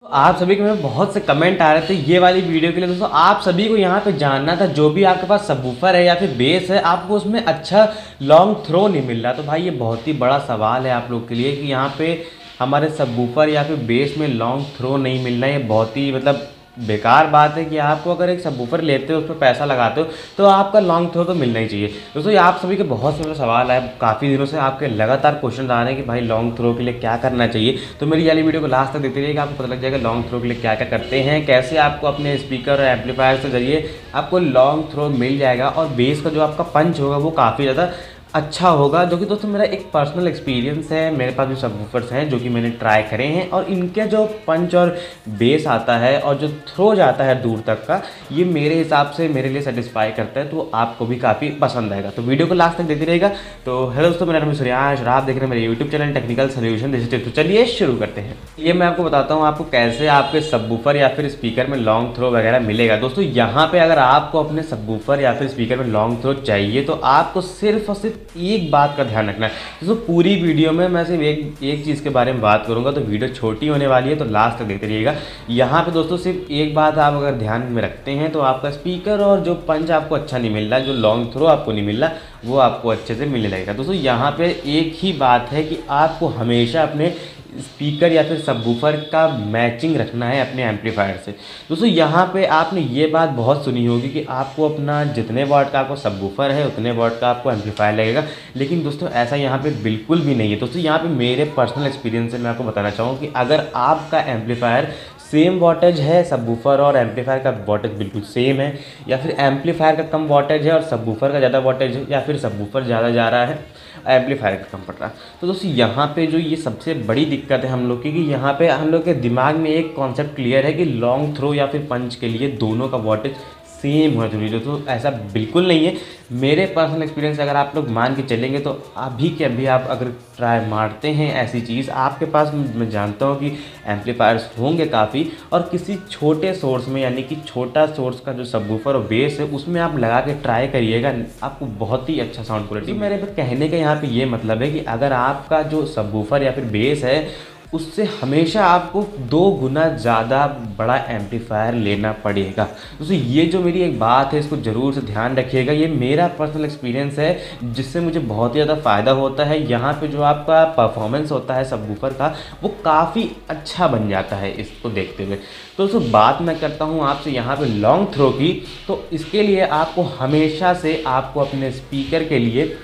आप सभी के में बहुत से कमेंट आ रहे थे ये वाली वीडियो के लिए। दोस्तों आप सभी को यहाँ पे जानना था, जो भी आपके पास सबवूफर है या फिर बेस है, आपको उसमें अच्छा लॉन्ग थ्रो नहीं मिल रहा। तो भाई ये बहुत ही बड़ा सवाल है आप लोग के लिए कि यहाँ पे हमारे सबवूफर या फिर बेस में लॉन्ग थ्रो नहीं मिल रहा है। ये बहुत ही बेकार बात है कि आपको अगर एक सबवूफर लेते हो, उस पर पैसा लगाते हो, तो आपका लॉन्ग थ्रो तो मिलना ही चाहिए। दोस्तों ये आप सभी के बहुत से सवाल है, काफ़ी दिनों से आपके लगातार क्वेश्चन आ रहे हैं कि भाई लॉन्ग थ्रो के लिए क्या करना चाहिए। तो मेरी वाली वीडियो को लास्ट तक देखते रहिएगा, आपको पता लग जाएगा लॉन्ग थ्रो के लिए क्या क्या करते हैं, कैसे आपको अपने स्पीकर और एम्पलीफायर के जरिए आपको लॉन्ग थ्रो मिल जाएगा। और बेस का जो आपका पंच होगा वो काफ़ी ज़्यादा अच्छा होगा, जो कि दोस्तों मेरा एक पर्सनल एक्सपीरियंस है। मेरे पास भी सबवूफर्स हैं जो कि मैंने ट्राई करे हैं, और इनके जो पंच और बेस आता है और जो थ्रो जाता है दूर तक का, ये मेरे हिसाब से मेरे लिए सेटिस्फाई करता है। तो आपको भी काफ़ी पसंद आएगा, तो वीडियो को लास्ट तक देखते रहेगा। तो हेलो दोस्तों, मेरा नाम है सूर्यांश और आप देख रहे हैं मेरे YouTube channel technical solution this. तो चलिए शुरू करते हैं। ये मैं आपको बताता हूँ आपको कैसे आपके सबवूफर या फिर स्पीकर में लॉन्ग थ्रो वगैरह मिलेगा। दोस्तों यहाँ पे अगर आपको अपने सबवूफर या फिर स्पीकर में लॉन्ग थ्रो चाहिए, तो आपको सिर्फ और सिर्फ एक बात का ध्यान रखना है। दोस्तों पूरी वीडियो में मैं सिर्फ एक चीज़ के बारे में बात करूंगा, तो वीडियो छोटी होने वाली है, तो लास्ट तक देखते रहिएगा। यहाँ पे दोस्तों सिर्फ एक बात आप अगर ध्यान में रखते हैं, तो आपका स्पीकर और जो पंच आपको अच्छा नहीं मिल रहा, जो लॉन्ग थ्रो आपको नहीं मिल रहा, वो आपको अच्छे से मिलने लगेगा। दोस्तों यहाँ पे एक ही बात है कि आपको हमेशा अपने स्पीकर या फिर सबवूफर का मैचिंग रखना है अपने एम्पलीफायर से। दोस्तों यहाँ पे आपने ये बात बहुत सुनी होगी कि आपको अपना जितने वाट का आपको सबवूफर है उतने वाट का आपको एम्पलीफायर लगेगा, लेकिन दोस्तों ऐसा यहाँ पे बिल्कुल भी नहीं है। दोस्तों यहाँ पे मेरे पर्सनल एक्सपीरियंस से मैं आपको बताना चाहूँ कि अगर आपका एम्पलीफायर सेम वॉटेज है, सबवूफर और एम्पलीफायर का वॉटेज बिल्कुल सेम है, या फिर एम्पलीफायर का कम वॉटेज है और सबवूफर का ज़्यादा वॉटेज है, या फिर सबवूफर ज़्यादा जा रहा है, एम्पलीफायर का कम पड़ रहा है, तो दोस्तों यहाँ पे जो ये सबसे बड़ी दिक्कत है हम लोग की, कि यहाँ पे हम लोग के दिमाग में एक कॉन्सेप्ट क्लियर है कि लॉन्ग थ्रो या फिर पंच के लिए दोनों का वॉटेज सेम होना जरूरी है। दोस्तों ऐसा बिल्कुल नहीं है। मेरे पर्सनल एक्सपीरियंस अगर आप लोग मान के चलेंगे, तो अभी के अभी आप अगर ट्राई मारते हैं ऐसी चीज़, आपके पास मैं जानता हूँ कि एम्पलीफायर्स होंगे काफ़ी, और किसी छोटे सोर्स में, यानी कि छोटा सोर्स का जो सबवूफर और बेस है उसमें आप लगा के ट्राई करिएगा, आपको बहुत ही अच्छा साउंड क्वालिटी। मेरे कहने का यहाँ पे ये मतलब है कि अगर आपका जो सबवूफर या फिर बेस है उससे हमेशा आपको 2 गुना ज़्यादा बड़ा एम्पलीफायर लेना पड़ेगा। दोस्तों ये जो मेरी एक बात है, इसको ज़रूर से ध्यान रखिएगा। ये मेरा पर्सनल एक्सपीरियंस है जिससे मुझे बहुत ही ज़्यादा फ़ायदा होता है। यहाँ पे जो आपका परफॉर्मेंस होता है सबवूफर का, वो काफ़ी अच्छा बन जाता है इसको देखते हुए। तो दोस्तों बात मैं करता हूँ आपसे यहाँ पे लॉन्ग थ्रो की, तो इसके लिए आपको हमेशा से आपको अपने स्पीकर के लिए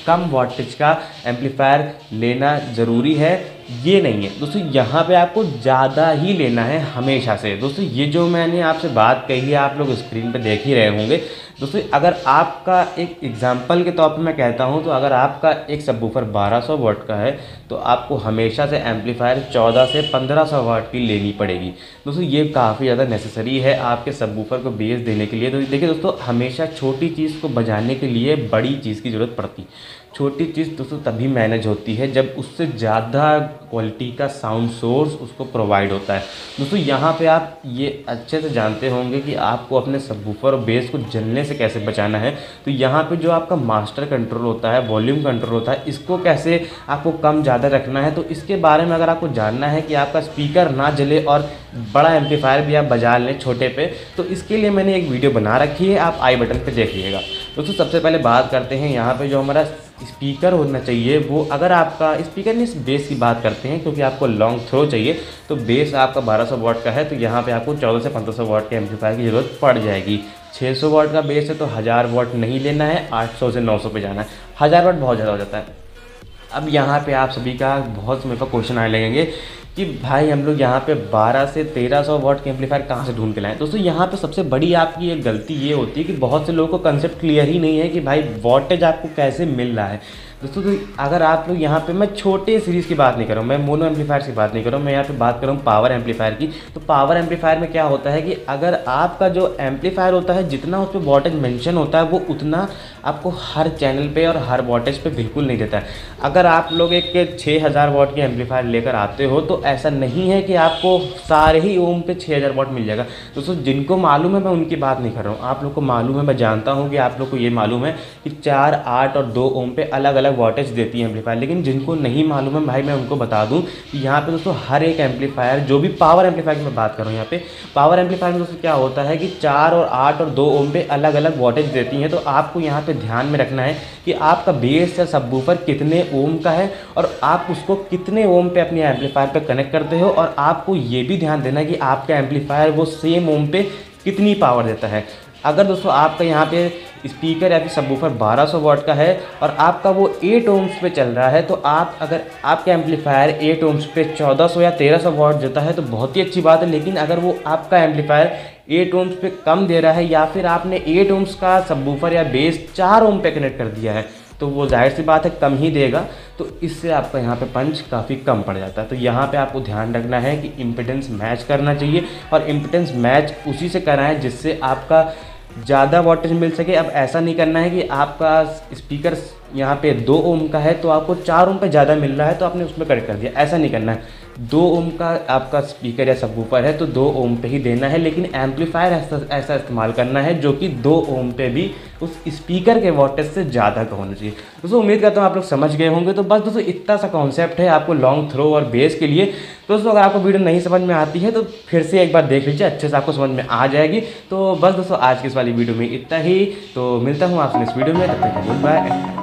कम वॉटेज का एम्पलीफायर लेना ज़रूरी है, ये नहीं है दोस्तों। यहाँ पे आपको ज़्यादा ही लेना है हमेशा से। दोस्तों ये जो मैंने आपसे बात कही है, आप लोग स्क्रीन पे देख ही रहे होंगे। दोस्तों अगर आपका एक एग्जांपल के तौर पे मैं कहता हूँ, तो अगर आपका एक सबवूफर 1200 वाट का है, तो आपको हमेशा से एम्पलीफायर 14 से 1500 वाट की लेनी पड़ेगी। दोस्तों ये काफ़ी ज़्यादा नेसेसरी है आपके सबवूफर को बेस देने के लिए। तो देखिए दोस्तों, हमेशा छोटी चीज़ को बजाने के लिए बड़ी चीज़ की ज़रूरत पड़ती। छोटी चीज़ दोस्तों तभी मैनेज होती है जब उससे ज़्यादा क्वालिटी का साउंड सोर्स उसको प्रोवाइड होता है। दोस्तों यहाँ पे आप ये अच्छे से जानते होंगे कि आपको अपने सबवूफर और बेस को जलने से कैसे बचाना है। तो यहाँ पे जो आपका मास्टर कंट्रोल होता है, वॉल्यूम कंट्रोल होता है, इसको कैसे आपको कम ज़्यादा रखना है, तो इसके बारे में अगर आपको जानना है कि आपका स्पीकर ना जले और बड़ा एम्पलीफायर भी आप बजा लें छोटे पे, तो इसके लिए मैंने एक वीडियो बना रखी है, आप आई बटन पे देखिएगा। दोस्तों सबसे पहले बात करते हैं यहाँ पे जो हमारा स्पीकर होना चाहिए, वो अगर आपका स्पीकर नहीं, बेस की बात करते हैं, क्योंकि आपको लॉन्ग थ्रो चाहिए। तो बेस आपका 1200 वाट का है, तो यहाँ पे आपको 14 से 1500 वाट के एम्पलीफायर की ज़रूरत पड़ जाएगी। 600 वाट का बेस है तो 1000 वाट नहीं लेना है, 800 से 900 पे जाना है। 1000 वाट बहुत ज़्यादा हो जाता है। अब यहाँ पे आप सभी का बहुत समय पर क्वेश्चन आने लगेंगे कि भाई हम लोग यहाँ पे 12 से 1300 वाट के एम्पलीफायर कहाँ से ढूंढ के लाएं। दोस्तों यहाँ पे सबसे बड़ी आपकी एक गलती ये होती है कि बहुत से लोगों को कंसेप्ट क्लियर ही नहीं है कि भाई वॉटेज आपको कैसे मिल रहा है। दोस्तों तो अगर आप लोग यहाँ पे, मैं छोटे सीरीज़ की बात नहीं कर रहा हूँ, मैं मोनो एम्पलीफायर की बात नहीं कर रहा हूँ, मैं यहाँ पे बात कर रहा हूँ पावर एम्पलीफायर की। तो पावर एम्पलीफायर में क्या होता है कि अगर आपका जो एम्पलीफायर होता है, जितना उस पर वॉटेज मेंशन होता है, वो उतना आपको हर चैनल पे और हर वॉटेज पे बिल्कुल नहीं देता है। अगर आप लोग एक 6000 वाट की एम्पलीफायर लेकर आते हो, तो ऐसा नहीं है कि आपको सारे ही ओम पे 6000 वाट मिल जाएगा। दोस्तों जिनको मालूम है, मैं उनकी बात नहीं कर रहा हूँ, आप लोग को मालूम है, मैं जानता हूँ कि आप लोग को ये मालूम है कि 4, 8 और 2 ओम पे अलग अलग अलग वोल्टेज देती है एम्पलीफायर। लेकिन जिनको नहीं मालूम है भाई, मैं उनको बता दूं कि यहाँ पे दोस्तों हर एक एम्पलीफायर, जो भी पावर एम्पलीफायर की मैं बात कर रहा हूँ, यहाँ पे पावर एम्पलीफायर में दोस्तों क्या होता है कि 4 और 8 और 2 ओम पे अलग अलग वोल्टेज देती हैं। तो आपको यहाँ पे ध्यान में रखना है कि आपका बेस या सबवूफर कितने ओम का है और आप उसको कितने ओम पे अपने एम्पलीफायर पे कनेक्ट करते हो। और आपको ये भी ध्यान देना है कि आपका एम्पलीफायर वो सेम ओम पे कितनी पावर देता है। अगर दोस्तों आपका यहाँ पे स्पीकर या फिर सबवूफर 1200 वाट का है और आपका वो 8 ओम्स पे चल रहा है, तो आप अगर आपका एम्पलीफायर 8 ओम्स पे 1400 या 1300 वाट देता है तो बहुत ही अच्छी बात है। लेकिन अगर वो आपका एम्पलीफायर 8 ओम्स पे कम दे रहा है या फिर आपने 8 ओम्स का सबवूफर या बेस 4 ओम पे कनेक्ट कर दिया है, तो वो जाहिर सी बात है कम ही देगा। तो इससे आपका यहाँ पे पंच काफ़ी कम पड़ जाता है। तो यहाँ पे आपको ध्यान रखना है कि इम्पिडेंस मैच करना चाहिए और इम्पिडेंस मैच उसी से कराएं जिससे आपका ज़्यादा वोल्टेज मिल सके। अब ऐसा नहीं करना है कि आपका स्पीकर यहाँ पे 2 ओम का है तो आपको 4 ओम पे ज़्यादा मिल रहा है तो आपने उसमें कनेक्ट कर दिया, ऐसा नहीं करना है। 2 ओम का आपका स्पीकर या सबवूफर है तो 2 ओम पे ही देना है, लेकिन एम्पलीफायर ऐसा इस्तेमाल करना है जो कि 2 ओम पे भी उस स्पीकर के वोल्टेज से ज़्यादा का होना चाहिए। दोस्तों उम्मीद करता हूँ आप लोग समझ गए होंगे। तो बस दोस्तों इतना सा कॉन्सेप्ट है आपको लॉन्ग थ्रो और बेस के लिए। दोस्तों अगर आपको वीडियो नहीं समझ में आती है तो फिर से एक बार देख लीजिए, अच्छे से आपको समझ में आ जाएगी। तो बस दोस्तों आज की इस वाली वीडियो में इतना ही। तो मिलता हूँ आपसे इस वीडियो में, तब तक गुड बाय।